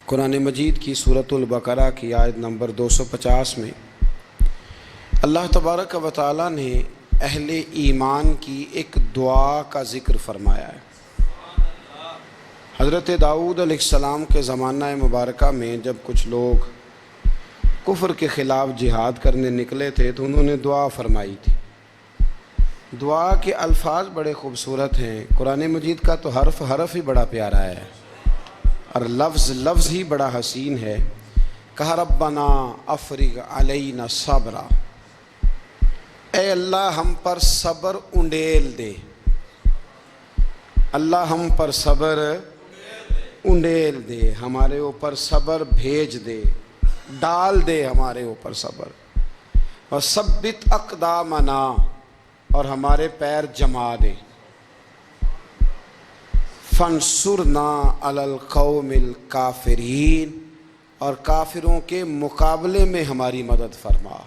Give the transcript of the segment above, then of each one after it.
कुरान मजीद की सूरतुल बकरा की आयत नंबर 250 में अल्लाह तबारक व तआला ने अहले ईमान की एक दुआ का ज़िक्र फरमाया है। हज़रत दाऊद अलैहिस्सलाम के ज़माना मुबारका में जब कुछ लोग कुफ्र के ख़िलाफ़ जिहाद करने निकले थे तो उन्होंने दुआ फरमाई थी। दुआ के अल्फाज बड़े ख़ूबसूरत हैं। कुरान मजीद का तो हर्फ हर्फ ही बड़ा प्यारा है और लफ्ज़ लफ्ज़ ही बड़ा हसीन है। कहा रब्बना अफ़रिग अलैना सब्रा, ए अल्लाह हम पर सब्र उंडेल दे। अल्लाह हम पर सब्र उंडेल दे, हमारे ऊपर सब्र भेज दे, डाल दे हमारे ऊपर सब्र। और सब्बित अक़दामना, और हमारे पैर जमा दे। फंसुरना अलल कौमिल काफिरीन, और काफिरों के मुकाबले में हमारी मदद फरमा।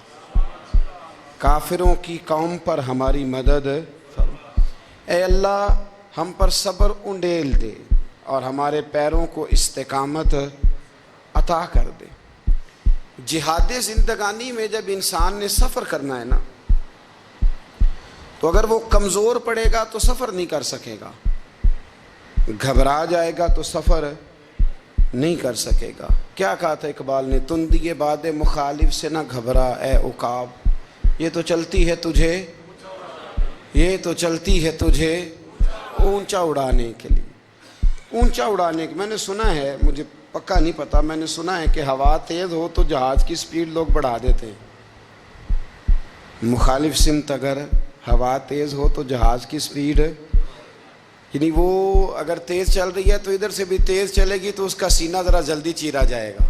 काफिरों की कौम पर हमारी मदद फरमा। ए अल्लाह हम पर सब्र उंडेल दे और हमारे पैरों को इस्तिकामत अता कर दे। जिहाद ज़िंदगानी में जब इंसान ने सफ़र करना है ना, तो अगर वो कमज़ोर पड़ेगा तो सफ़र नहीं कर सकेगा, घबरा जाएगा तो सफ़र नहीं कर सकेगा। क्या कहा था इकबाल ने, तुंदिए बादे मुखालिफ से ना घबरा ए उकाब, ये तो चलती है तुझे, ये तो चलती है तुझे ऊंचा उड़ाने के लिए। ऊंचा उड़ाने के मैंने सुना है, मुझे पक्का नहीं पता, मैंने सुना है कि हवा तेज़ हो तो जहाज़ की स्पीड लोग बढ़ा देते हैं। मुखालिफ सिमत अगर हवा तेज़ हो तो जहाज़ की स्पीड, यानी वो अगर तेज़ चल रही है तो इधर से भी तेज़ चलेगी तो उसका सीना ज़रा जल्दी चीरा जाएगा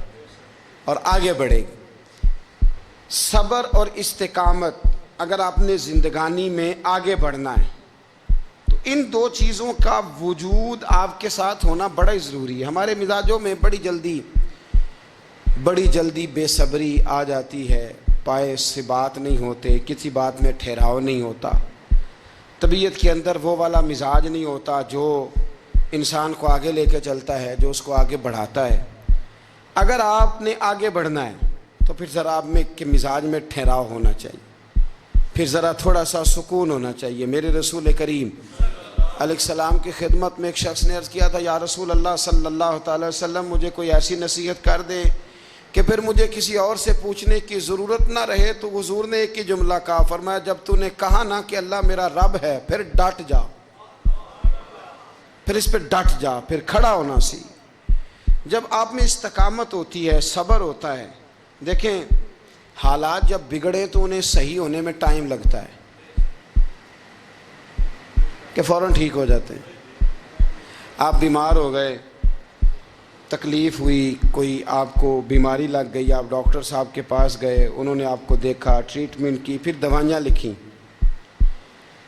और आगे बढ़ेगी। सब्र और इस्तिकामत, अगर आपने ज़िंदगानी में आगे बढ़ना है तो इन दो चीज़ों का वजूद आपके साथ होना बड़ा ही ज़रूरी है। हमारे मिजाजों में बड़ी जल्दी बेसब्री आ जाती है, पाए से बात नहीं होते, किसी बात में ठहराव नहीं होता, तबीयत के अंदर वो वाला मिजाज नहीं होता जो इंसान को आगे लेके चलता है, जो उसको आगे बढ़ाता है। अगर आपने आगे बढ़ना है तो फिर ज़रा आप में के मिजाज में ठहराव होना चाहिए, फिर ज़रा थोड़ा सा सुकून होना चाहिए। मेरे रसूल करीम अलैहिस्सलाम की खिदमत में एक शख्स ने अर्ज़ किया था, या रसूल अल्लाह सल्लल्लाहु अलैहि वसल्लम, मुझे कोई ऐसी नसीहत कर दे कि फिर मुझे किसी और से पूछने की ज़रूरत ना रहे। तो हुज़ूर ने एक ही जुमला कहा, फरमाया जब तूने कहा ना कि अल्लाह मेरा रब है, फिर डट जा, फिर इस पर डट जा, फिर खड़ा होना सी। जब आप में इस्तिकामत होती है, सब्र होता है। देखें, हालात जब बिगड़े तो उन्हें सही होने में टाइम लगता है कि फ़ौरन ठीक हो जाते हैं। आप बीमार हो गए, तकलीफ़ हुई, कोई आपको बीमारी लग गई, आप डॉक्टर साहब के पास गए, उन्होंने आपको देखा, ट्रीटमेंट की, फिर दवाइयाँ लिखी,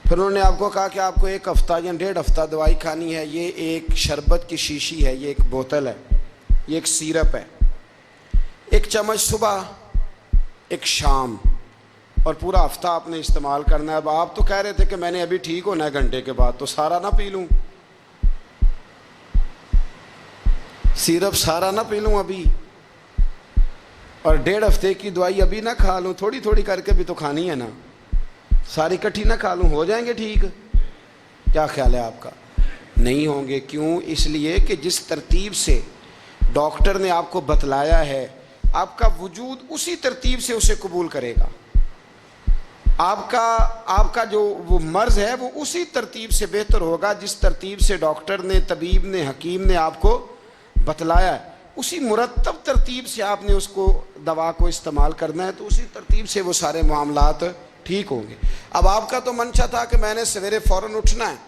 फिर उन्होंने आपको कहा कि आपको 1 हफ़्ता या 1.5 हफ़्ता दवाई खानी है। ये एक शरबत की शीशी है, ये एक बोतल है, ये एक सिरप है, 1 चम्मच सुबह 1 शाम, और पूरा हफ्ता आपने इस्तेमाल करना है। अब आप तो कह रहे थे कि मैंने अभी ठीक होना है घंटे के बाद, तो सारा ना पी लूँ, सिरप सारा ना पी लूँ अभी, और 1.5 हफ्ते की दवाई अभी ना खा लूँ, थोड़ी थोड़ी करके भी तो खानी है ना, सारी इकट्ठी ना खा लूँ, हो जाएंगे ठीक? क्या ख्याल है आपका? नहीं होंगे। क्यों? इसलिए कि जिस तरतीब से डॉक्टर ने आपको बतलाया है, आपका वजूद उसी तरतीब से उसे कबूल करेगा। आपका जो वो मर्ज़ है वो उसी तरतीब से बेहतर होगा जिस तरतीब से डॉक्टर ने, तबीब ने, हकीम ने आपको बतलाया है। उसी मुरत्तब तरतीब से आपने उसको दवा को इस्तेमाल करना है, तो उसी तरतीब से वो सारे मामलात ठीक होंगे। अब आपका तो मंशा था कि मैंने सवेरे फ़ौरन उठना है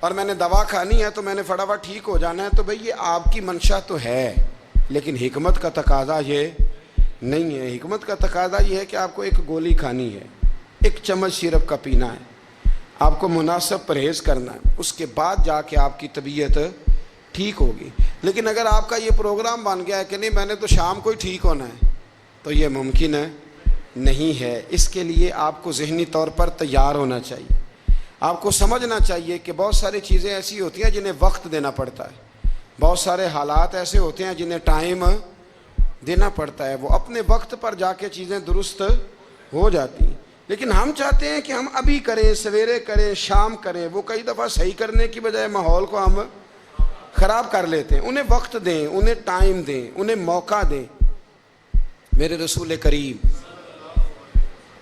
और मैंने दवा खानी है तो मैंने फटाफट ठीक हो जाना है, तो भाई ये आपकी मंशा तो है, लेकिन हिकमत का तकाज़ा ये नहीं है। हिकमत का तकाज़ा ये है कि आपको 1 गोली खानी है, 1 चम्मच सिरप का पीना है, आपको मुनासिब परहेज़ करना है, उसके बाद जाके आपकी तबीयत ठीक होगी। लेकिन अगर आपका ये प्रोग्राम बन गया है कि नहीं मैंने तो शाम को ही ठीक होना है, तो ये मुमकिन नहीं है। इसके लिए आपको ज़हनी तौर पर तैयार होना चाहिए। आपको समझना चाहिए कि बहुत सारी चीज़ें ऐसी होती हैं जिन्हें वक्त देना पड़ता है। बहुत सारे हालात ऐसे होते हैं जिन्हें टाइम देना पड़ता है, वो अपने वक्त पर जाके चीज़ें दुरुस्त हो जाती हैं। लेकिन हम चाहते हैं कि हम अभी करें, सवेरे करें, शाम करें। वो कई दफ़ा सही करने की बजाय माहौल को हम ख़राब कर लेते हैं। उन्हें वक्त दें, उन्हें टाइम दें, उन्हें मौका दें। मेरे रसूल करीम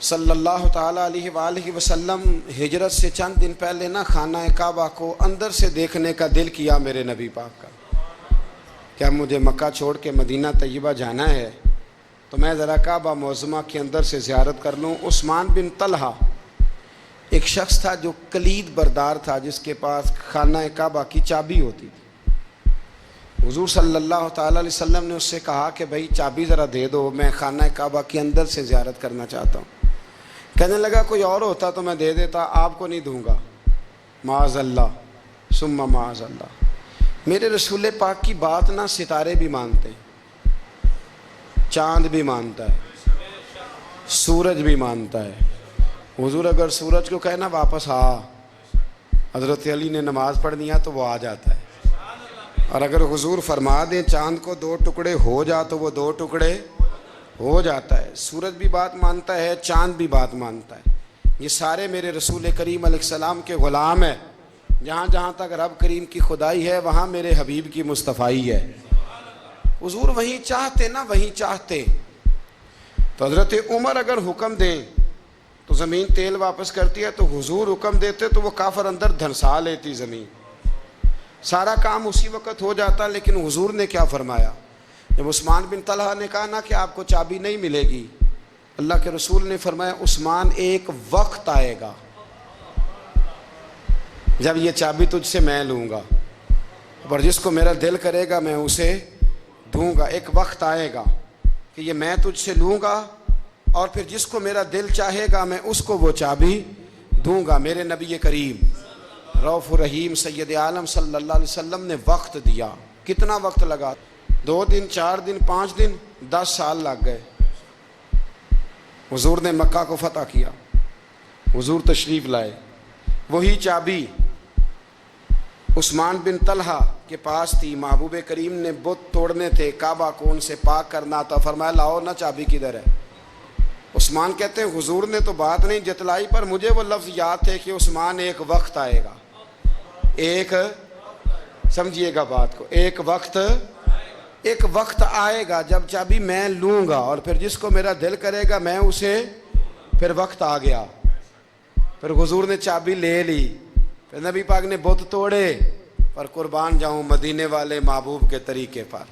सल्लल्लाहु ताला अलैहि वसल्लम हिजरत से चंद दिन पहले ना खाना काबा को अंदर से देखने का दिल किया मेरे नबी पाक का। क्या मुझे मक्का छोड़ के मदीना तैयबा जाना है तो मैं ज़रा काबा मौज़मा के अंदर से ज़ियारत कर लूँ। उस्मान बिन तलहा एक शख्स था जो कलीद बरदार था, जिसके पास खाना काबा की चाबी होती थी। हुज़ूर सल्लल्लाहु ताला अलैहि वसल्लम ने उससे कहा कि भाई चाबी ज़रा दे दो, मैं खाना काबा के अंदर से ज़ियारत करना चाहता हूँ। कहने लगा कोई और होता तो मैं दे देता, आपको नहीं दूँगा। माअज़ल्लाह सुम्मा माअज़ल्लाह। मेरे रसूल पाक की बात ना सितारे भी मानते हैं, चांद भी मानता है, सूरज भी मानता है। हुजूर अगर सूरज को कहे ना वापस आ, हज़रत अली ने नमाज़ पढ़नी है तो वो आ जाता है। और अगर हुजूर फरमा दें चांद को 2 टुकड़े हो जा तो वो 2 टुकड़े हो जाता है। सूरज भी बात मानता है, चांद भी बात मानता है। ये सारे मेरे रसूल करीम अलैहिस्सलाम के ग़ुलाम हैं। जहाँ जहाँ तक रब करीम की खुदाई है वहाँ मेरे हबीब की मुस्तफ़ाई है। हुजूर वहीं चाहते ना वहीं चाहते। तो हज़रत उमर अगर हुक्म दें तो ज़मीन तेल वापस करती है, तो हुजूर हुक्म देते तो वो काफर अंदर धंसा लेती ज़मीन, सारा काम उसी वक़्त हो जाता। लेकिन हुजूर ने क्या फरमाया, जब उस्मान बिन तलहा ने कहा ना कि आपको चाबी नहीं मिलेगी, अल्लाह के रसूल ने फरमाया उस्मान एक वक्त आएगा जब ये चाबी तुझसे मैं लूँगा, पर जिसको मेरा दिल करेगा मैं उसे दूँगा। एक वक्त आएगा कि ये मैं तुझसे लूँगा और फिर जिसको मेरा दिल चाहेगा मैं उसको वो चाबी दूँगा। मेरे नबी करीम रऊफ़ुर रहीम सैयद आलम सल्लल्लाहु अलैहि वसल्लम ने वक्त दिया। कितना वक्त लगा? 2 दिन, 4 दिन, 5 दिन, 10 साल लग गए। हुजूर ने मक्का को फतह किया, हुजूर तशरीफ़ लाए। वही चाबी उस्मान बिन तलहा के पास थी। महबूब करीम ने बुत तोड़ने थे, काबा को उनसे पाक करना था। फरमाया लाओ ना, चाबी किधर है? उस्मान कहते हैं हुजूर ने तो बात नहीं जतलाई, पर मुझे वो लफ्ज़ याद थे कि उस्मान एक वक्त आएगा। एक समझिएगा बात को, एक वक्त आएगा जब चाबी मैं लूँगा और फिर जिसको मेरा दिल करेगा मैं उसे, फिर वक्त आ गया। फिर हुजूर ने चाबी ले ली, फिर नबी पाक ने बुत तोड़े, पर कुर्बान जाऊँ मदीने वाले महबूब के तरीके पर।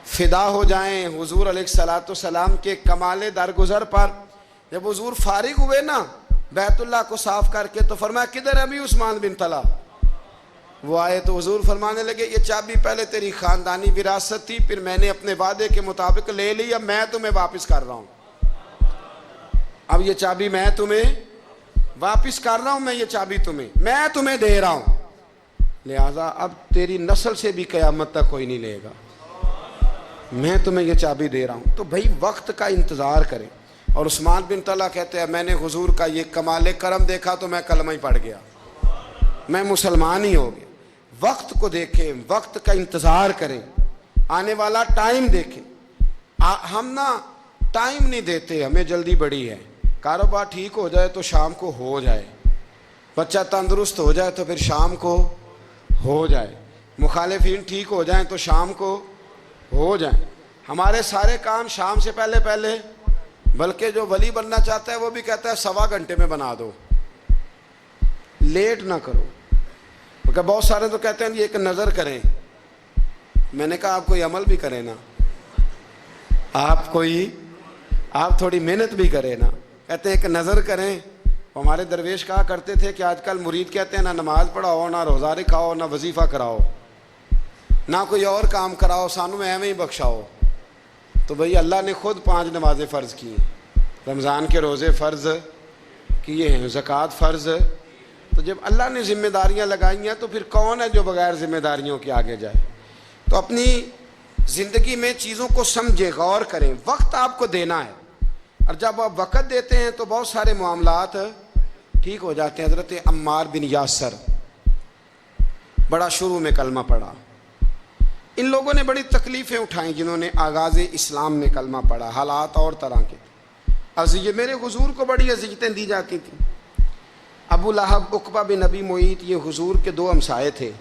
फ़िदा हो जाएं हुजूर अलैहिस्सलाम के कमाले दरगुजर पर। जब हुजूर फारिग हुए ना बैतुल्लाह को साफ करके, तो फरमाया किधर है अभी उस्मान बिन तलहा? वो आए तो हुजूर फरमाने लगे ये चाबी पहले तेरी ख़ानदानी विरासत थी, फिर मैंने अपने वादे के मुताबिक ले ली, अब मैं तुम्हें वापस कर रहा हूँ। अब ये चाबी मैं तुम्हें वापस कर रहा हूँ, मैं ये चाबी मैं तुम्हें दे रहा हूँ, लिहाजा अब तेरी नस्ल से भी क़यामत तक कोई नहीं लेगा, मैं तुम्हें ये चाबी दे रहा हूँ। तो भाई वक्त का इंतज़ार करें। और उस्मान बिन तलहा कहते हैं मैंने हुजूर का ये कमाले करम देखा तो मैं कलमा ही पढ़ गया, मैं मुसलमान ही हो गया। वक्त को देखें, वक्त का इंतज़ार करें, आने वाला टाइम देखें। हम ना टाइम नहीं देते, हमें जल्दी बड़ी है। कारोबार ठीक हो जाए तो शाम को हो जाए, बच्चा तंदुरुस्त हो जाए तो फिर शाम को हो जाए, मुखालिफिन ठीक हो जाए तो शाम को हो जाए। हमारे सारे काम शाम से पहले पहले, बल्कि जो वली बनना चाहता है वो भी कहता है 1.25 घंटे में बना दो, लेट ना करो। क्योंकि बहुत सारे तो कहते हैं ये एक नज़र करें। मैंने कहा आप कोई अमल भी करें ना, आप थोड़ी मेहनत भी करें ना। कहते हैं एक नज़र करें। हमारे दरवेश कहा करते थे कि आजकल मुरीद कहते हैं ना नमाज पढ़ाओ, ना रोज़ा रखाओ, ना वजीफ़ा कराओ, ना कोई और काम कराओ, सानू एवं ही बख्शाओ। तो भाई अल्लाह ने खुद 5 नमाजें फ़र्ज़ की हैं, रमज़ान के रोज़े फ़र्ज़ किए हैं, ज़कात फ़र्ज़। तो जब अल्लाह ने ज़िम्मेदारियाँ लगाई हैं तो फिर कौन है जो बग़ैर ज़िम्मेदारियों के आगे जाए। तो अपनी ज़िंदगी में चीज़ों को समझे, गौर करें। वक्त आपको देना है, और जब आप वक़्त देते हैं तो बहुत सारे मामलात ठीक हो जाते हैं। हज़रत अम्मार बिन यासर बड़ा शुरू में कलमा पढ़ा, इन लोगों ने बड़ी तकलीफ़ें उठाई जिन्होंने आगाज़ इस्लाम में कलमा पढ़ा। हालात और तरह के अज़ियत, मेरे हुजूर को बड़ी अज़ियतें दी जाती थी। अबू लहब, उक़बा बिन नबी मुईत, ये हुजूर के दो हमसाए थे।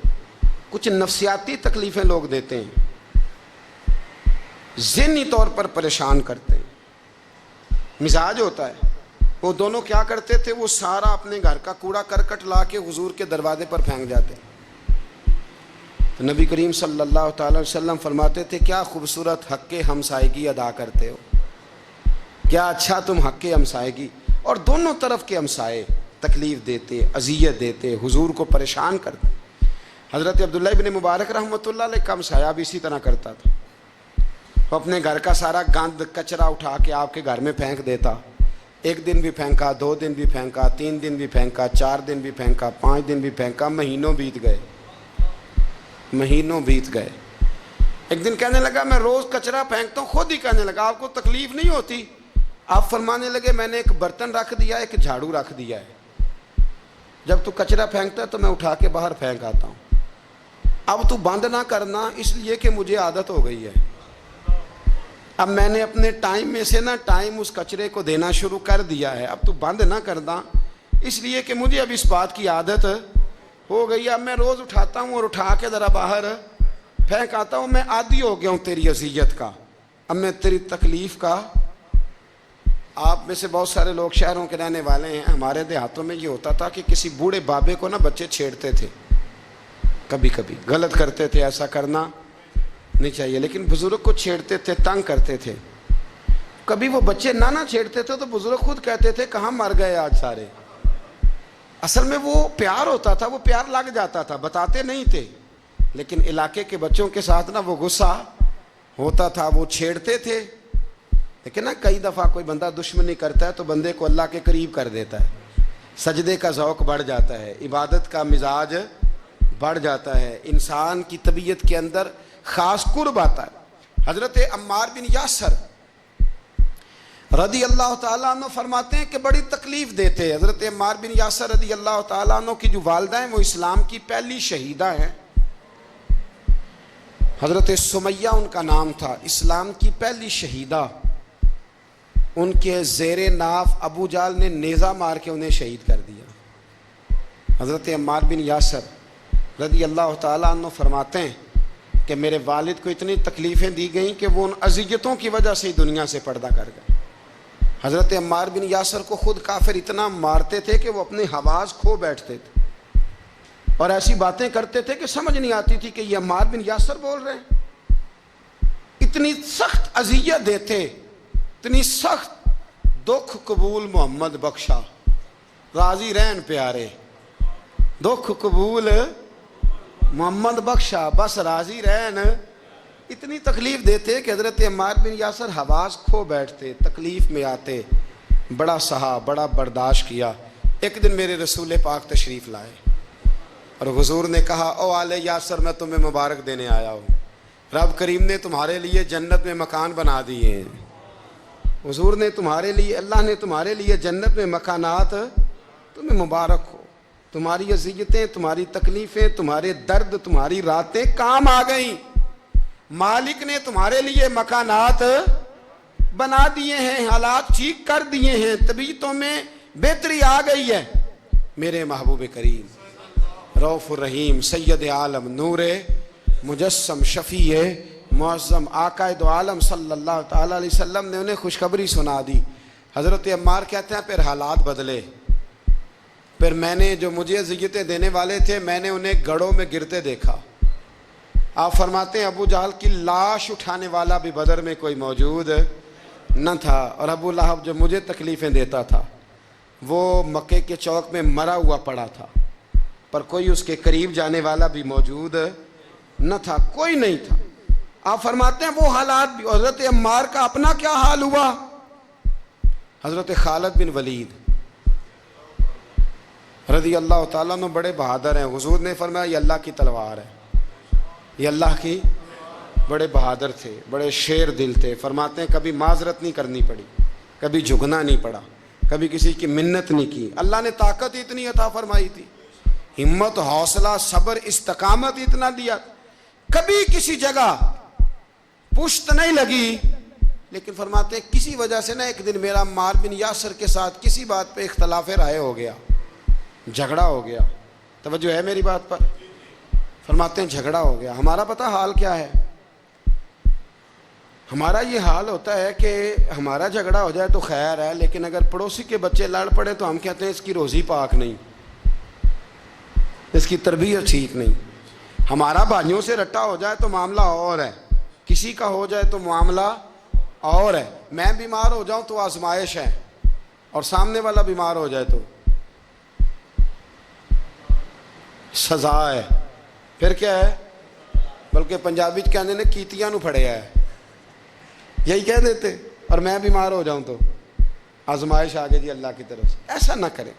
कुछ नफ्सियाती तकलीफ़ें लोग देते हैं, ज़हनी तौर पर परेशान करते हैं, मिजाज होता है। वो दोनों क्या करते थे, वो सारा अपने घर का कूड़ा करकट ला के हुजूर के दरवाजे पर फेंक जाते। तो नबी करीम सल्लल्लाहु अलैहि वसल्लम फरमाते थे, क्या खूबसूरत हक़ हमसायगी अदा करते हो, क्या अच्छा तुम हक़ हमसायगी। और दोनों तरफ के हमसाए तकलीफ़ देते, अज़ियत देते, हुजूर को परेशान करते। हज़रत अब्दुल्लाह इब्न मुबारक रहमतुल्लाह अलैह का हमसाया भी इसी तरह करता था। वो अपने घर का सारा गंद कचरा उठा के आपके घर में फेंक देता। एक दिन भी फेंका, 2 दिन भी फेंका, 3 दिन भी फेंका, 4 दिन भी फेंका, 5 दिन भी फेंका, महीनों बीत गए, महीनों बीत गए। एक दिन कहने लगा, मैं रोज़ कचरा फेंकता हूँ। खुद ही कहने लगा, आपको तकलीफ़ नहीं होती? आप फरमाने लगे, मैंने एक बर्तन रख दिया, एक झाड़ू रख दिया है। जब तू कचरा फेंकता है तो मैं उठा के बाहर फेंक आता हूँ। अब तू बंद ना करना, इसलिए कि मुझे आदत हो गई है। अब मैंने अपने टाइम में से ना टाइम उस कचरे को देना शुरू कर दिया है। अब तू बंद ना करना, इसलिए कि मुझे अब इस बात की आदत हो गई। अब मैं रोज़ उठाता हूँ और उठा के ज़रा बाहर फेंक आता हूँ। मैं आदी हो गया हूँ तेरी अज़ियत का, अब मैं तेरी तकलीफ़ का। आप में से बहुत सारे लोग शहरों के रहने वाले हैं। हमारे देहातों में ये होता था कि किसी बूढ़े बाबे को ना बच्चे छेड़ते थे, कभी कभी गलत करते थे, ऐसा करना नहीं चाहिए, लेकिन बुज़ुर्ग को छेड़ते थे, तंग करते थे। कभी वो बच्चे ना छेड़ते थे तो बुज़ुर्ग खुद कहते थे, कहाँ मर गए आज सारे। असल में वो प्यार होता था, वो प्यार लग जाता था, बताते नहीं थे, लेकिन इलाके के बच्चों के साथ ना वो गुस्सा होता था, वो छेड़ते थे। लेकिन ना कई दफ़ा कोई बंदा दुश्मनी करता है तो बंदे को अल्लाह के करीब कर देता है, सजदे का ज़ौक़ बढ़ जाता है, इबादत का मिजाज बढ़ जाता है, इंसान की तबीयत के अंदर ख़ास कुर्ब आता है। हज़रत अम्मार बिन यासर रदी अल्लाह ताला अन्हु फरमाते हैं कि बड़ी तकलीफ़ देते हैं। हज़रत अम्मार बिन यासर रदी अल्लाह ताला अन्हु की जो वालिदा हैं वो इस्लाम की पहली शहीदा हैं। हज़रत सुमैया उनका नाम था, इस्लाम की पहली शहीदा। उनके ज़ेरे नाफ अबू जाल ने नेज़ा मार के उन्हें शहीद कर दिया। हज़रत अम्मार बिन यासर रदी अल्लाह ताला अन्हु फरमाते हैं कि मेरे वालिद को इतनी तकलीफ़ें दी गई कि वो उन अज़ियतों की वजह से ही दुनिया से पर्दा कर गए। हज़रत अम्मार बिन यासर को ख़ुद काफिर इतना मारते थे कि वो अपने हवास खो बैठते थे और ऐसी बातें करते थे कि समझ नहीं आती थी कि ये अम्मार बिन यासर बोल रहे हैं। इतनी सख्त अज़ियत देते, इतनी सख्त। दुख कबूल मोहम्मद बख्शा, राजी रहन प्यारे, दुख कबूल मोहम्मद बख्शा, बस राजी रहन। इतनी तकलीफ़ देते कि हज़रत अम्मार बिन यासर हवास खो बैठते, तकलीफ़ में आते, बड़ा सहा, बड़ा बर्दाश्त किया। एक दिन मेरे रसूल पाक तशरीफ़ लाए और हुजूर ने कहा, ओ आले यासर, मैं तुम्हें मुबारक देने आया हूँ, रब करीम ने तुम्हारे लिए जन्नत में मकान बना दिए हैं। हुजूर ने तुम्हारे लिए, अल्लाह ने तुम्हारे लिए जन्नत में मकानात, तुम्हें मुबारक हो। तुम्हारी अज़ियतें, तुम्हारी तकलीफ़ें, तुम्हारे दर्द, तुम्हारी रातें काम आ गई। मालिक ने तुम्हारे लिए मकानात बना दिए हैं, हालात ठीक कर दिए हैं, तबीयतों में बेहतरी आ गई है। मेरे महबूब करीम रऊफ़ुर रहीम सैयद आलम नूरे मुजस्सम शफ़ी मुअज़्ज़म आक़ाए दो आलम सल्लल्लाहु तआला अलैहि वसल्लम ने उन्हें खुशखबरी सुना दी। हज़रत अम्मार कहते हैं, फिर हालात बदले। फिर मैंने, जो मुझे अज़ियतें देने वाले थे, मैंने उन्हें गढ़ों में गिरते देखा। आप फरमाते हैं, अबू जहल की लाश उठाने वाला भी बदर में कोई मौजूद न था। और अबू लहब जो मुझे तकलीफ़ें देता था वो मक्के के चौक में मरा हुआ पड़ा था, पर कोई उसके करीब जाने वाला भी मौजूद न था, कोई नहीं था। आप फरमाते हैं वो हालात भी। हज़रत अम्मार का अपना क्या हाल हुआ? हज़रत खालिद बिन वलीद रज़ी अल्लाह ताला अन्हु बड़े बहादुर हैं। हुजूर ने फरमाया, ये अल्लाह की तलवार है, ये अल्लाह की। बड़े बहादुर थे, बड़े शेर दिल थे। फरमाते हैं, कभी माजरत नहीं करनी पड़ी, कभी झुकना नहीं पड़ा, कभी किसी की मिन्नत नहीं की। अल्लाह ने ताकत इतनी अता फरमाई थी, हिम्मत, हौसला, सब्र, इस्तकामत इतना दिया। कभी किसी जगह पुश्त नहीं लगी, लेकिन फरमाते हैं किसी वजह से ना एक दिन मेरा अम्मार बिन यासर के साथ किसी बात पे इख्तलाफ राय हो गया, झगड़ा हो गया। तवज्जो है मेरी बात पर? फरमाते हैं झगड़ा हो गया। हमारा पता हाल क्या है? हमारा ये हाल होता है कि हमारा झगड़ा हो जाए तो खैर है, लेकिन अगर पड़ोसी के बच्चे लड़ पड़े तो हम कहते हैं इसकी रोज़ी पाक नहीं, इसकी तरबियत ठीक नहीं। हमारा भाइयों से रट्टा हो जाए तो मामला और है, किसी का हो जाए तो मामला और है। मैं बीमार हो जाऊं तो आजमाइश है, और सामने वाला बीमार हो जाए तो सजा है। फिर क्या है? बल्कि पंजाबी कहने ने कीतियां नू फड़िया है, यही कह देते। और मैं बीमार हो जाऊं तो आजमाइश आ गई जी अल्लाह की तरफ से। ऐसा ना करें।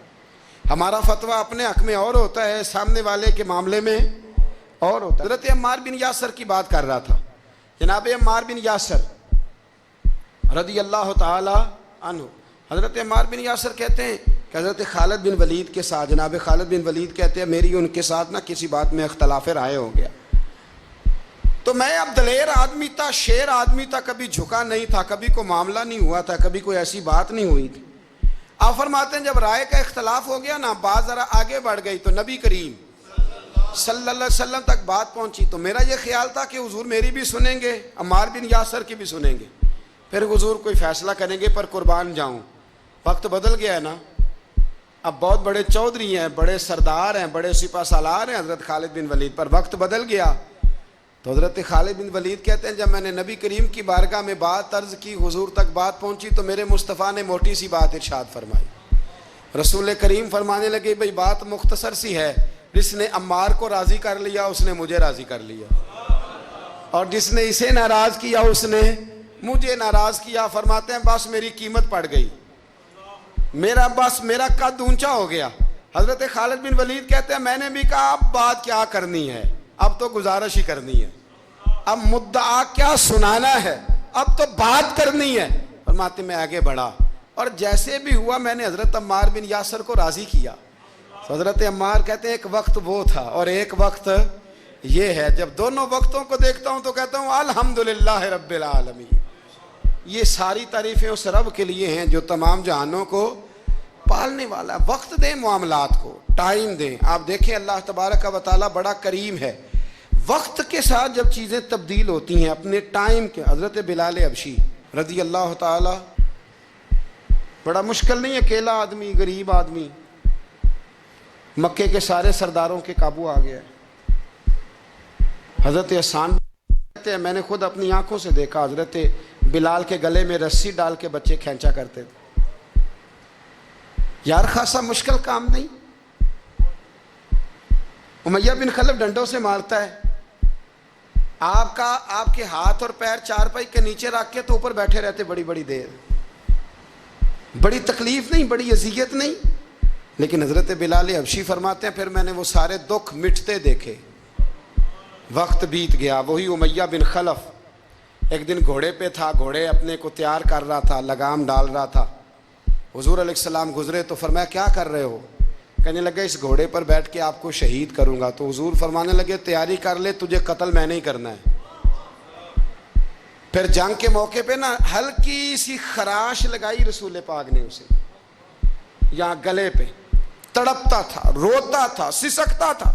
हमारा फतवा अपने हक में और होता है, सामने वाले के मामले में और होता है। हज़रत अम्मार बिन यासर की बात कर रहा था। जनाब अम्मार बिन यासर रदी अल्लाह ताला अन्हु, हज़रत अम्मार बिन यासर कहते हैं कि हज़रत खालिद बिन वलीद के साथ, जनाब खालिद बिन वलीद कहते हैं मेरी उनके साथ ना किसी बात में इख्तलाफ राय हो गया। तो मैं अब दलेर आदमी था, शेर आदमी था, कभी झुका नहीं था, कभी कोई मामला नहीं हुआ था, कभी कोई ऐसी बात नहीं हुई थी। आप फरमाते हैं जब राय का इख्तलाफ हो गया ना, बात ज़रा आगे बढ़ गई तो नबी करीम सल्लल्लाहु अलैहि वसल्लम तक बात पहुंची। तो मेरा ये ख्याल था कि हुजूर मेरी भी सुनेंगे, अम्मार बिन यासर की भी सुनेंगे, फिर हुजूर कोई फैसला करेंगे, पर कुर्बान जाऊं। वक्त बदल गया है ना, अब बहुत बड़े चौधरी हैं, बड़े सरदार हैं, बड़े सिपा सालार हैं हज़रत खालिद बिन वलीद, पर वक्त बदल गया। तो हज़रत खालिद बिन वलीद कहते हैं जब मैंने नबी करीम की बारगाह में बात अर्ज़ की, हुजूर तक बात पहुंची, तो मेरे मुस्तफ़ा ने मोटी सी बात इरशाद फरमाई। रसूल करीम फरमाने लगे भाई बात मुख्तसर सी है, जिसने अम्मार को राज़ी कर लिया उसने मुझे राज़ी कर लिया, और जिसने इसे नाराज़ किया उसने मुझे नाराज़ किया। फरमाते हैं बस मेरी कीमत पड़ गई, मेरा कद ऊंचा हो गया। हज़रत खालिद बिन वलीद कहते हैं मैंने भी कहा अब बात क्या करनी है, अब तो गुजारिश ही करनी है, अब मुद्दा क्या सुनाना है, अब तो बात करनी है। फरमाते मैं आगे बढ़ा, और जैसे भी हुआ मैंने हज़रत अम्मार बिन यासर को राज़ी किया। हज़रत अम्मार कहते हैं एक वक्त वो था और एक वक्त ये है, जब दोनों वक्तों को देखता हूँ तो कहता हूँ अल्हम्दुलिल्लाह रब्बिल आलमीन। ये सारी तारीफ़ें उस रब के लिए हैं जो तमाम जहानों को पालने वाला। वक्त दें मामलात को, टाइम दें। आप देखें अल्लाह तबारक व तआला बड़ा करीम है, वक्त के साथ जब चीज़ें तब्दील होती हैं अपने टाइम के। हज़रत बिलाल हबशी रज़ी अल्लाह ताला, बड़ा मुश्किल नहीं, अकेला आदमी, गरीब आदमी, मक्के के सारे सरदारों के काबू आ गया। हज़रत हसन कहते हैं मैंने खुद अपनी आंखों से देखा, हज़रत बिलाल के गले में रस्सी डाल के बच्चे खींचा करते थे। यार खासा मुश्किल काम नहीं। उमैया बिन खलफ डंडों से मारता है, आपके हाथ और पैर चारपाई के नीचे रख के तो ऊपर बैठे रहते बड़ी बड़ी देर, बड़ी तकलीफ नहीं, बड़ी अजियत नहीं। लेकिन हज़रत बिलाल हबशी फरमाते हैं फिर मैंने वो सारे दुख मिटते देखे। वक्त बीत गया। वही उमैया बिन खलफ एक दिन घोड़े पे था, घोड़े अपने को तैयार कर रहा था, लगाम डाल रहा था। हुजूर अलैहिस्सलाम गुजरे तो फरमाया क्या कर रहे हो? कहने लगे इस घोड़े पर बैठ के आपको शहीद करूंगा। तो हुजूर फरमाने लगे तैयारी कर ले, तुझे कत्ल मैंने ही करना है। फिर जंग के मौके पे ना हल्की सी खराश लगाई रसूल पाक ने उसे, यहाँ गले पे, तड़पता था, रोता था, सिसकता था।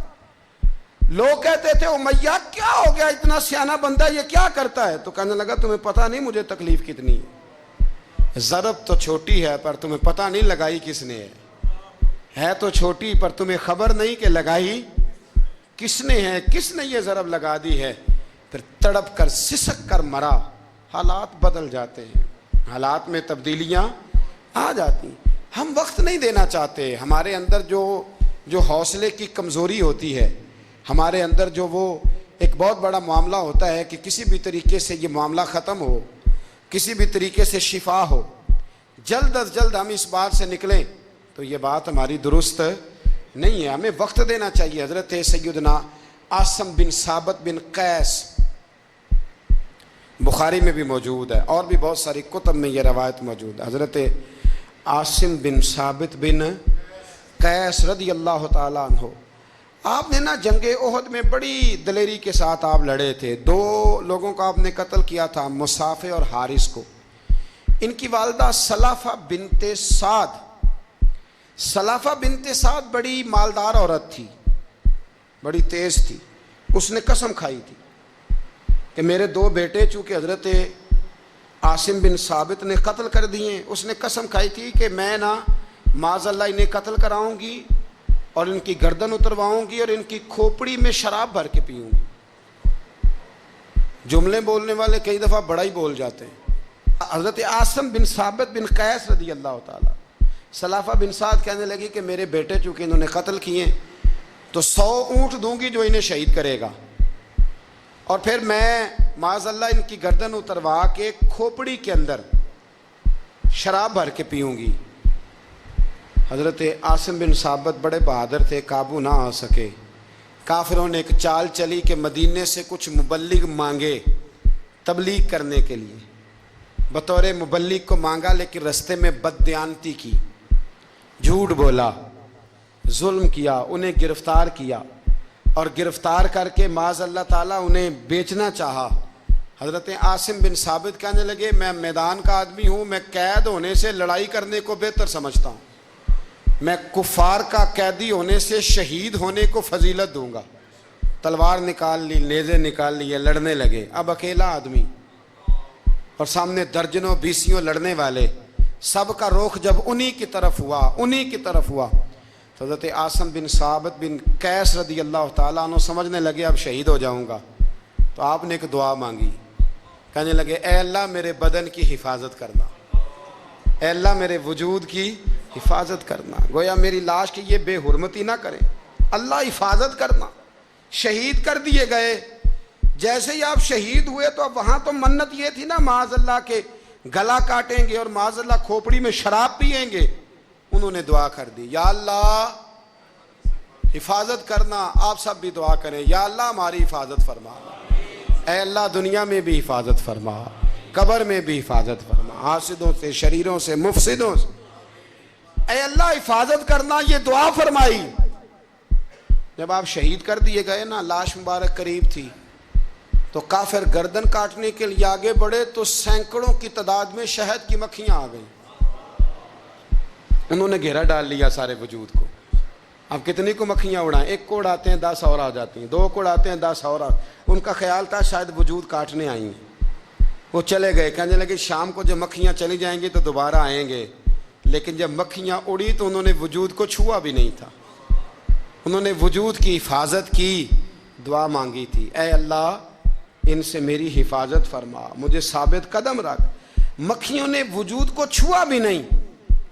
लोग कहते थे उमैया क्या हो गया, इतना सियाना बंदा ये क्या करता है? तो कहने लगा तुम्हें पता नहीं मुझे तकलीफ कितनी है। ज़रब तो छोटी है पर तुम्हें पता नहीं लगाई किसने है तो छोटी पर तुम्हें खबर नहीं कि लगाई किसने है, किसने ये ज़रब लगा दी है। फिर तड़प कर सिसक कर मरा। हालात बदल जाते हैं, हालात में तब्दीलियाँ आ जाती। हम वक्त नहीं देना चाहते। हमारे अंदर जो हौसले की कमज़ोरी होती है, हमारे अंदर जो वो एक बहुत बड़ा मामला होता है कि किसी भी तरीके से ये मामला ख़त्म हो, किसी भी तरीके से शिफा हो, जल्द अज जल्द हम इस बात से निकलें, तो ये बात हमारी दुरुस्त नहीं है। हमें वक्त देना चाहिए। हज़रत सैयदना आसिम बिन साबित बिन कैस, बुखारी में भी मौजूद है और भी बहुत सारी कुतुब में ये रवायत मौजूद है। हज़रत आसिम बिन साबित बिन कैस रदी अल्लाह ताला अन्हु, आपने ना जंगे ओहद में बड़ी दलेरी के साथ आप लड़े थे। 2 लोगों को आपने कत्ल किया था, मुसाफे और हारिस को। इनकी वालदा सलाफा बिनते साद। सलाफा बिनते साद बड़ी मालदार औरत थी, बड़ी तेज थी। उसने कसम खाई थी कि मेरे 2 बेटे चूंकि हजरत आसिम बिन साबित ने कत्ल कर दिए, उसने कसम खाई थी कि मैं ना माज़अल्लाह इन्हें कत्ल कराऊंगी और इनकी गर्दन उतरवाऊंगी और इनकी खोपड़ी में शराब भर के पीऊंगी। जुमले बोलने वाले कई दफ़ा बड़ा ही बोल जाते हैं। हज़रत आसिम बिन साबित बिन कैस रदी अल्लाह ताला, सलाफा बिन साद कहने लगी कि मेरे बेटे चूँकि इन्होंने कत्ल किए तो 100 ऊँट दूंगी जो इन्हें शहीद करेगा, और फिर मैं माज़अल्लाह इनकी गर्दन उतरवा के खोपड़ी के अंदर शराब भर के पीऊँगी। हज़रत आसिम बिन साबित बड़े बहादुर थे, काबू ना आ सके। काफिरों ने एक चाल चली कि मदीने से कुछ मुबल्लिग मांगे तबलीग करने के लिए। बतौर मुबल्लिग को मांगा, लेकिन रस्ते में बददियानती की, झूठ बोला, जुल्म किया, उन्हें गिरफ़्तार किया और गिरफ़्तार करके माज़ अल्लाह ताला उन्हें बेचना चाहा। हज़रत आसिम बिन साबित कहने लगे मैं मैदान का आदमी हूँ, मैं कैद होने से लड़ाई करने को बेहतर समझता हूँ, मैं कुफ़ार का कैदी होने से शहीद होने को फजीलत दूंगा। तलवार निकाल ली, नेज़े निकाल लिए, लड़ने लगे। अब अकेला आदमी और सामने दर्जनों बीसियों लड़ने वाले, सबका रुख जब उन्हीं की तरफ हुआ तो हज़रत आसिम बिन साबित बिन कैस रदी अल्लाह ताला अन्हु समझने लगे अब शहीद हो जाऊंगा। तो आपने एक दुआ मांगी, कहने लगे ए अल्लाह मेरे बदन की हिफाजत करना, ए अल्लाह मेरे वजूद की हिफाजत करना, गोया मेरी लाश की ये बेहुरमती ना करें, अल्लाह हिफाजत करना। शहीद कर दिए गए। जैसे ही आप शहीद हुए तो अब वहाँ तो मन्नत ये थी ना माज़अल्लाह के गला काटेंगे और माज़अल्लाह खोपड़ी में शराब पिएंगे। उन्होंने दुआ कर दी, या अल्लाह हिफाजत करना। आप सब भी दुआ करें, या अल्लाह हमारी हिफाजत फरमा, ऐ अल्लाह दुनिया में भी हिफाजत फरमा, कब्र में भी हिफाजत फरमा, हासिदों से, शरीरों से, मुफसिदों से, ऐ अल्लाह हिफाजत करना। ये दुआ फरमाई। जब आप शहीद कर दिए गए ना, लाश मुबारक करीब थी, तो काफिर गर्दन काटने के लिए आगे बढ़े तो सैकड़ों की तादाद में शहद की मक्खियां आ गई। उन्होंने घेरा डाल लिया सारे वजूद को। अब कितनी को मक्खियां उड़ाएं? 1 को उड़ाते हैं 10 और आ जाती हैं, 2 को उड़ाते हैं 10 और। उनका ख्याल था शायद वजूद काटने आई हैं। वो चले गए, कहने लगे शाम को जब मक्खियां चली जाएंगी तो दोबारा आएंगे। लेकिन जब मक्खियां उड़ी तो उन्होंने वजूद को छुआ भी नहीं था। उन्होंने वजूद की हिफाजत की, दुआ मांगी थी, ऐ अल्लाह इनसे मेरी हिफाजत फरमा, मुझे साबित कदम रख। मक्खियों ने वजूद को छुआ भी नहीं।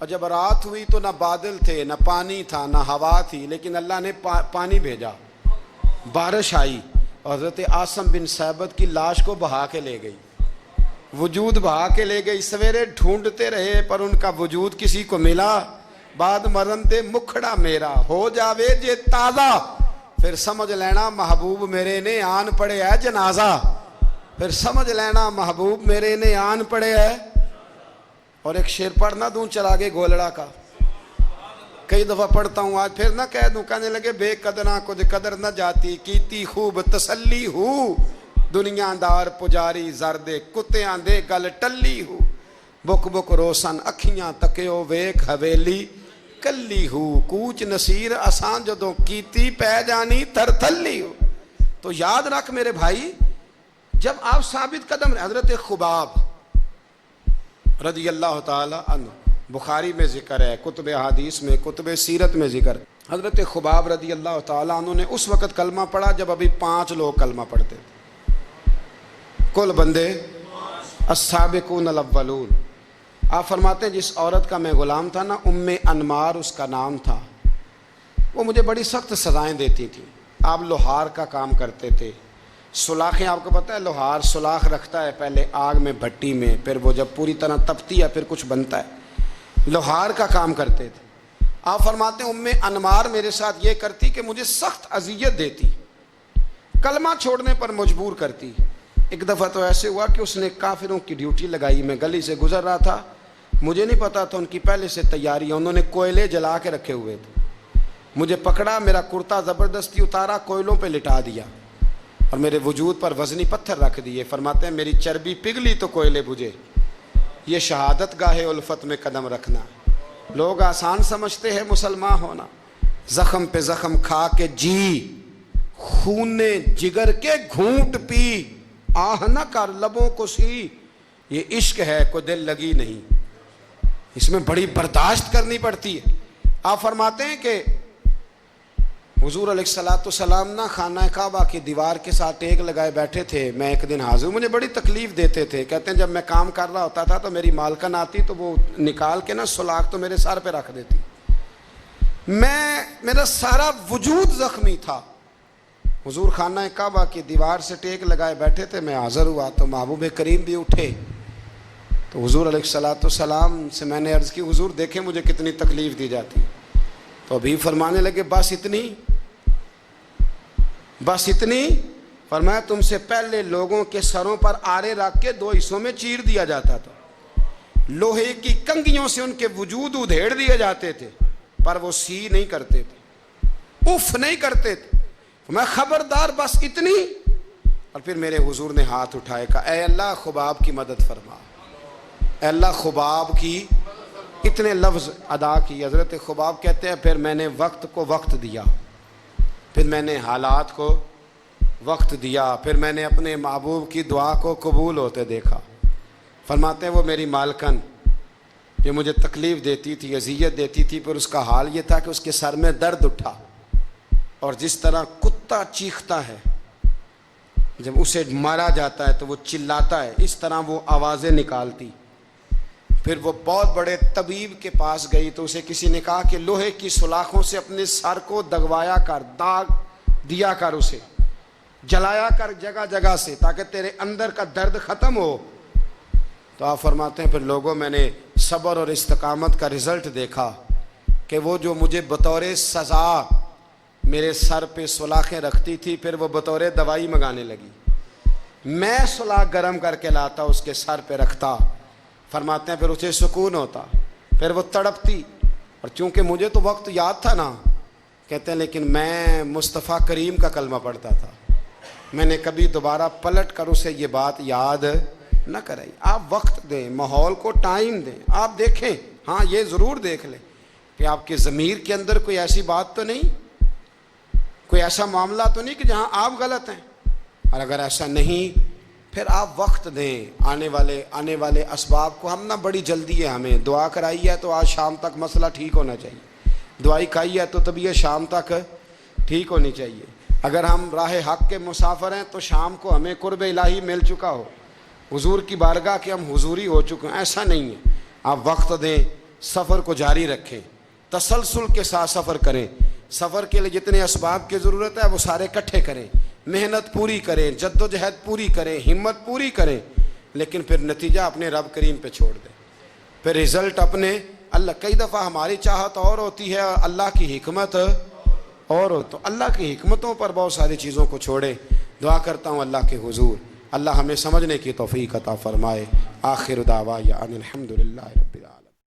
और जब रात हुई तो ना बादल थे, ना पानी था, ना हवा थी, लेकिन अल्लाह ने पानी भेजा, बारिश आई और हज़रत आसिम बिन साबित की लाश को बहा के ले गई। वजूद बहा के ले गई। सवेरे ढूंढते रहे पर उनका वजूद किसी को मिला। बाद मरन दे मुखड़ा मेरा हो जावे जे ताज़ा, फिर समझ लेना महबूब मेरे ने आन पड़े है जनाजा। फिर समझ लेना महबूब मेरे ने आन पड़े है। और एक शेर पढ़ ना दूं चरागे गोलड़ा का, कई दफ़ा पढ़ता हूँ, आज फिर ना कह दूं। कहने लगे बेकदरा कुछ कदर न जाती, कीती खूब तसल्ली हूँ, दुनियादार पुजारी जरदे कुत्तियां दे गल टल्ली हूँ। बुक बुक रोशन अखियां तकियो वेख हवेली कल्ली हूँ, कूच नसीर असां जदों कीती पै जानी तरथल्ली हूँ। तो याद रख मेरे भाई, जब आप साबित कदम, हजरत खुबाब रज़ी अल्लाह ताला अन्हु, बुखारी में जिक्र है, कुतुब हदीस में, कुतुब सीरत में जिक्र। हजरत खुबाब रज़ी अल्लाह ताला अन्हु ने उस वक़्त कलमा पढ़ा जब अभी 5 लोग कलमा पढ़ते थे। कुल बंदे अस्साबिकून अल-अव्वलून। आप फरमाते हैं जिस औरत का मैं ग़ुलाम था ना, उम्मे अनमार उसका नाम था, वो मुझे बड़ी सख्त सज़ाएँ देती थी। आप लोहार का काम करते थे। सुलाखें, आपको पता है लोहार सुलाख रखता है पहले आग में, भट्टी में, फिर वो जब पूरी तरह तपती है फिर कुछ बनता है। लोहार का काम करते थे। आप फरमाते हैं उम्मे अनमार मेरे साथ ये करती कि मुझे सख्त अजियत देती, कलमा छोड़ने पर मजबूर करती। एक दफ़ा तो ऐसे हुआ कि उसने काफिरों की ड्यूटी लगाई। मैं गली से गुजर रहा था, मुझे नहीं पता था उनकी पहले से तैयारी है। उन्होंने कोयले जला के रखे हुए थे। मुझे पकड़ा, मेरा कुर्ता ज़बरदस्ती उतारा, कोयलों पे लिटा दिया और मेरे वजूद पर वज़नी पत्थर रख दिए। फरमाते हैं मेरी चर्बी पिघली तो कोयले बुझे। ये शहादत गाहे उल्फत में कदम रखना। लोग आसान समझते हैं मुसलमान होना। ज़ख्म पे ज़ख्म खा के जी, खूने जिगर के घूंट पी, आह न कर लबों को सी। ये इश्क है, कोई दिल लगी नहीं, इसमें बड़ी बर्दाश्त करनी पड़ती है। आप फरमाते हैं कि हुजूर अलैहिस्सलाम ना खाना काबा की दीवार के साथ टेक लगाए बैठे थे। मैं एक दिन हाजिर, मुझे बड़ी तकलीफ देते थे। कहते हैं जब मैं काम कर रहा होता था तो मेरी मालकन आती तो वो निकाल के ना सुलाख तो मेरे सर पे रख देती। मेरा सारा वजूद जख्मी था। हुजूर खाना काबा की दीवार से टेक लगाए बैठे थे, मैं हाजिर हुआ तो महबूब करीम भी उठे। तो हुजूर अलैहिस्सलाम से मैंने अर्ज़ की, हुजूर देखें मुझे कितनी तकलीफ़ दी जाती। तो अभी फरमाने लगे बस इतनी, बस इतनी। फरमाया तुमसे पहले लोगों के सरों पर आरे रख के 2 हिस्सों में चीर दिया जाता था, लोहे की कंगियों से उनके वजूद उधेड़ दिए जाते थे, पर वो सी नहीं करते थे, उफ नहीं करते थे। मैं खबरदार बस इतनी। और फिर मेरे हुजूर ने हाथ उठाए, कहा ऐ अल्लाह खुबाब की मदद फरमा, ऐ अल्लाह खुबाब की। इतने लफ्ज़ अदा की। हज़रत खुबाब कहते हैं फिर मैंने वक्त को वक्त दिया, फिर मैंने हालात को वक्त दिया, फिर मैंने अपने महबूब की दुआ को कबूल होते देखा। फरमाते हैं वो मेरी मालकन जो मुझे तकलीफ़ देती थी, अज़ियत देती थी, पर उसका हाल ये था कि उसके सर में दर्द उठा और जिस तरह कुत्ता चीखता है जब उसे मारा जाता है तो वो चिल्लाता है, इस तरह वो आवाज़ें निकालती। फिर वो बहुत बड़े तबीब के पास गई तो उसे किसी ने कहा कि लोहे की सुलाखों से अपने सर को दगवाया कर, दाग दिया कर, उसे जलाया कर जगह जगह से, ताकि तेरे अंदर का दर्द ख़त्म हो। तो आप फरमाते हैं फिर लोगों मैंने सब्र और इस्तकामत का रिज़ल्ट देखा कि वो जो मुझे बतौर सज़ा मेरे सर पे सुलाखें रखती थी, फिर वो बतौर दवाई मंगाने लगी। मैं सुलाख गर्म करके लाता, उसके सर पे रखता। फरमाते हैं फिर उसे सुकून होता, फिर वो तड़पती। और चूँकि मुझे तो वक्त याद था ना, कहते हैं लेकिन मैं मुस्तफ़ा करीम का कलमा पढ़ता था, मैंने कभी दोबारा पलट कर उसे ये बात याद न कराई। आप वक्त दें, माहौल को टाइम दें। आप देखें, हाँ ये ज़रूर देख लें कि आपके ज़मीर के अंदर कोई ऐसी बात तो नहीं, कोई ऐसा मामला तो नहीं कि जहाँ आप गलत हैं। और अगर ऐसा नहीं फिर आप वक्त दें आने वाले असबाब को। हम ना बड़ी जल्दी है, हमें दुआ कराई है तो आज शाम तक मसला ठीक होना चाहिए, दुआई खाई है तो तबीयत शाम तक ठीक होनी चाहिए। अगर हम राह हक के मुसाफिर हैं तो शाम को हमें कुर्ब इलाही मिल चुका हो, हुजूर की बारगाह के हम हुजूरी हो चुके हैं, ऐसा नहीं है। आप वक्त दें, सफ़र को जारी रखें, तसलसल के साथ सफ़र करें। सफ़र के लिए जितने असबाब की ज़रूरत है वो सारे इकट्ठे करें, मेहनत पूरी करें, जद्दोजहद पूरी करें, हिम्मत पूरी करें, लेकिन फिर नतीजा अपने रब करीम पे छोड़ दें, फिर रिज़ल्ट अपने अल्लाह। कई दफ़ा हमारी चाहत और होती है और अल्लाह की हिकमत और हो, तो अल्लाह की हिकमतों पर बहुत सारी चीज़ों को छोड़े। दुआ करता हूँ अल्लाह के हुजूर अल्लाह हमें समझने की तौफीक अता फ़रमाए। आखिर दावा या अनिल हम्दुलिल्लाहि रब्बिल आलमीन।